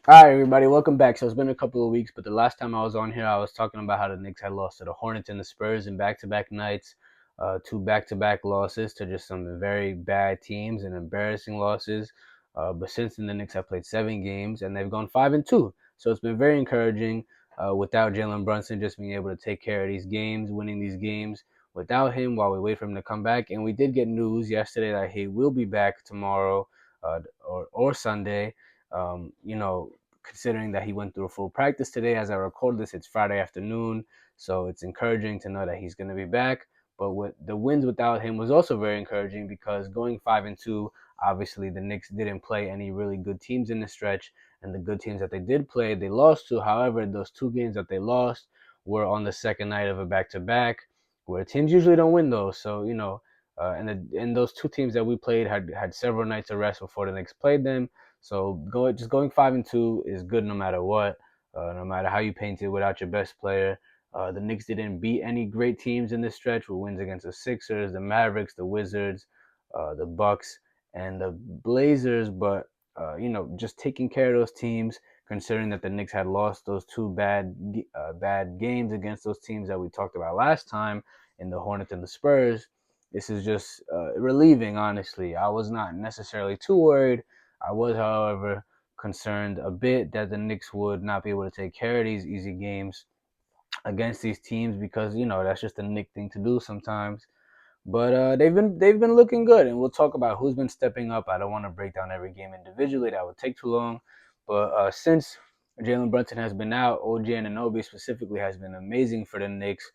All right, everybody, welcome back. So it's been a couple of weeks, but the last time I was on here, I was talking about how the Knicks had lost to the Hornets and the Spurs in back-to-back nights, two back-to-back losses to just some very bad teams and embarrassing losses. But since then, the Knicks have played 7 games and they've gone 5-2. So it's been very encouraging without Jalen Brunson just being able to take care of these games, winning these games without him while we wait for him to come back. And we did get news yesterday that he will be back tomorrow or Sunday. Considering that he went through a full practice today. As I record this, it's Friday afternoon, so it's encouraging to know that he's going to be back. But with the wins without him was also very encouraging because going 5-2, obviously the Knicks didn't play any really good teams in the stretch, and the good teams that they did play, they lost to. However, those 2 games that they lost were on the second night of a back-to-back, where teams usually don't win those. So and those 2 teams that we played had several nights of rest before the Knicks played them. So going 5-2 is good no matter what, no matter how you paint it without your best player. The Knicks didn't beat any great teams in this stretch with wins against the Sixers, the Mavericks, the Wizards, the Bucks, and the Blazers. But just taking care of those teams, considering that the Knicks had lost those two bad games against those teams that we talked about last time in the Hornets and the Spurs. This is just relieving, honestly. I was not necessarily too worried. I was, however, concerned a bit that the Knicks would not be able to take care of these easy games against these teams because that's just a Knick thing to do sometimes. But they've been looking good, and we'll talk about who's been stepping up. I don't want to break down every game individually; that would take too long. But since Jalen Brunson has been out, OG Anunoby specifically has been amazing for the Knicks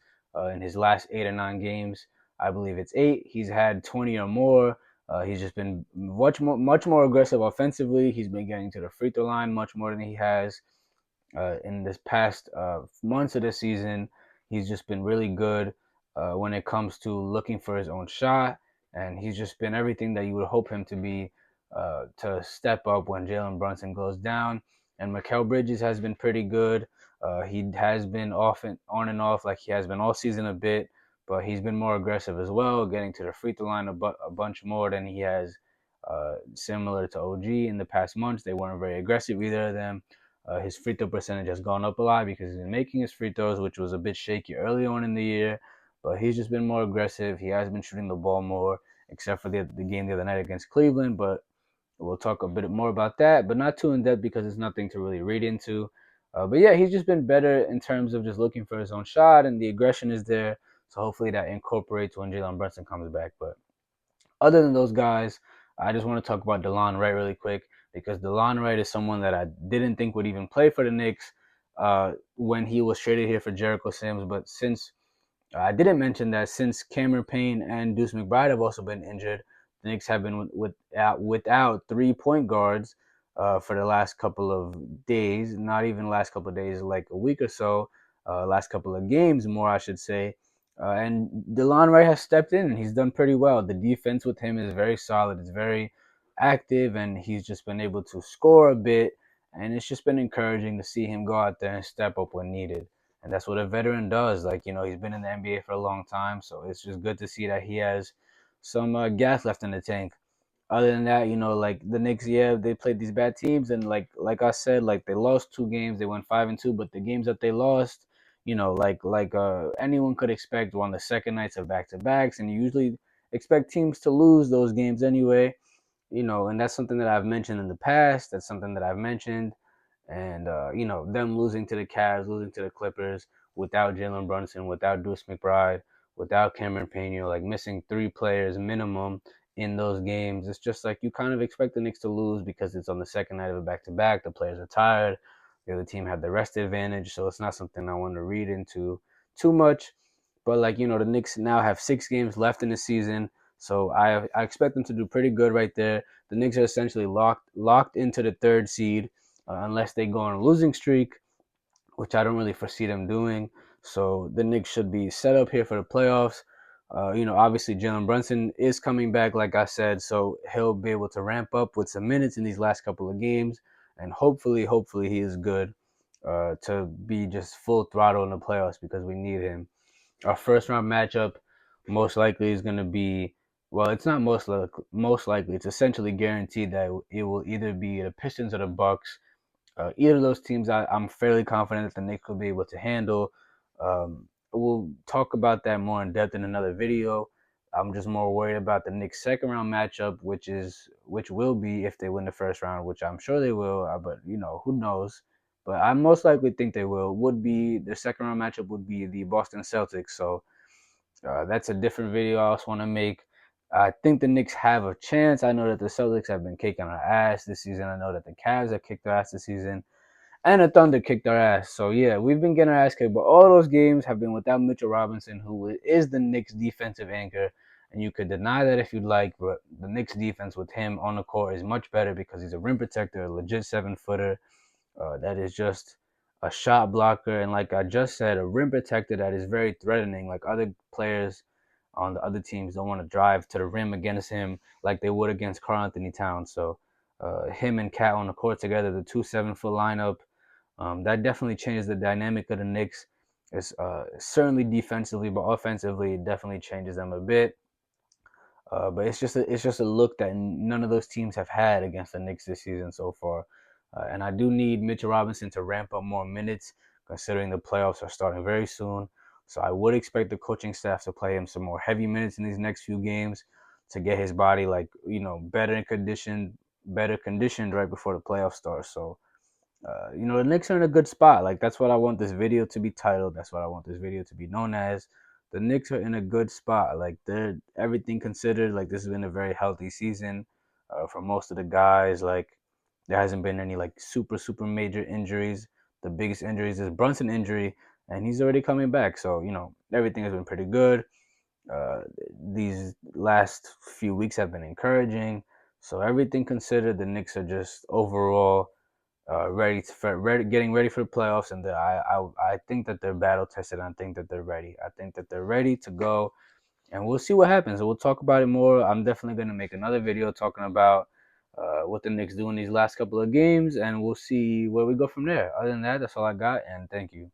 in his last 8 or 9 games. I believe it's 8. He's had 20 or more. He's just been much more aggressive offensively. He's been getting to the free throw line much more than he has in this past months of the season. He's just been really good when it comes to looking for his own shot, and he's just been everything that you would hope him to be to step up when Jalen Brunson goes down. And Mikal Bridges has been pretty good. He has been off and on and off like he has been all season a bit, but he's been more aggressive as well, getting to the free throw line a bunch more than he has. Similar to OG in the past months, they weren't very aggressive, either of them. His free throw percentage has gone up a lot because he's been making his free throws, which was a bit shaky early on in the year. But he's just been more aggressive. He has been shooting the ball more, except for the game the other night against Cleveland. But we'll talk a bit more about that, but not too in depth because it's nothing to really read into. But yeah, he's just been better in terms of just looking for his own shot, and the aggression is there. So hopefully that incorporates when Jalen Brunson comes back. But other than those guys, I just want to talk about DeLon Wright really quick because DeLon Wright is someone that I didn't think would even play for the Knicks when he was traded here for Jericho Sims. But since I didn't mention that since Cameron Payne and Deuce McBride have also been injured, the Knicks have been without 3 point guards for the last couple of days. Not even last couple of days, like a week or so. Last couple of games, more I should say. And DeLon Wright has stepped in and he's done pretty well. The defense with him is very solid. It's very active, and he's just been able to score a bit. And it's just been encouraging to see him go out there and step up when needed. And that's what a veteran does. Like, he's been in the NBA for a long time, so it's just good to see that he has some gas left in the tank. Other than that, like the Knicks, yeah, they played these bad teams, and like I said, like they lost 2 games, they went 5-2, but the games that they lost, anyone could expect, were on the second nights of back to backs, and you usually expect teams to lose those games anyway. And that's something that I've mentioned in the past. That's something that I've mentioned, and them losing to the Cavs, losing to the Clippers without Jalen Brunson, without Deuce McBride, without Cameron Payne, like missing 3 players minimum in those games. It's just like you kind of expect the Knicks to lose because it's on the second night of a back to back. The players are tired. The other team had the rest advantage, so it's not something I want to read into too much. But the Knicks now have 6 games left in the season, so I expect them to do pretty good right there. The Knicks are essentially locked into the third seed unless they go on a losing streak, which I don't really foresee them doing. So the Knicks should be set up here for the playoffs. Obviously Jalen Brunson is coming back, like I said, so he'll be able to ramp up with some minutes in these last couple of games, and hopefully he is good to be just full throttle in the playoffs because we need him. Our first round matchup most likely is going to be, well, it's not most likely. It's essentially guaranteed that it will either be the Pistons or the Bucks. Either of those teams, I'm fairly confident that the Knicks will be able to handle. We'll talk about that more in depth in another video. I'm just more worried about the Knicks' second round matchup, which will be if they win the first round, which I'm sure they will. But who knows? But I most likely think they will. Would be the second round matchup would be the Boston Celtics. So that's a different video I also want to make. I think the Knicks have a chance. I know that the Celtics have been kicking our ass this season. I know that the Cavs have kicked their ass this season. And the Thunder kicked our ass. So, yeah, we've been getting our ass kicked. But all those games have been without Mitchell Robinson, who is the Knicks' defensive anchor. And you could deny that if you'd like, but the Knicks' defense with him on the court is much better because he's a rim protector, a legit 7-footer. That is just a shot blocker, and like I just said, a rim protector that is very threatening. Like other players on the other teams don't want to drive to the rim against him like they would against Karl Anthony Towns. So him and Cat on the court together, the 2 7-foot lineup, that definitely changes the dynamic of the Knicks. It's certainly defensively, but offensively, it definitely changes them a bit. But it's just a look that none of those teams have had against the Knicks this season so far. And I do need Mitchell Robinson to ramp up more minutes, considering the playoffs are starting very soon. So I would expect the coaching staff to play him some more heavy minutes in these next few games to get his body better conditioned right before the playoffs start. So the Knicks are in a good spot. Like that's what I want this video to be titled. That's what I want this video to be known as. The Knicks are in a good spot. Like they're everything considered. Like this has been a very healthy season for most of the guys. Like there hasn't been any like super major injuries. The biggest injuries is Brunson injury, and he's already coming back. So everything has been pretty good. Uh, these last few weeks have been encouraging. So everything considered, the Knicks are just overall getting ready for the playoffs, and I think that they're battle tested. I think that they're ready. I think that they're ready to go, and we'll see what happens. We'll talk about it more. I'm definitely gonna make another video talking about what the Knicks do in these last couple of games, and we'll see where we go from there. Other than that, that's all I got, and thank you.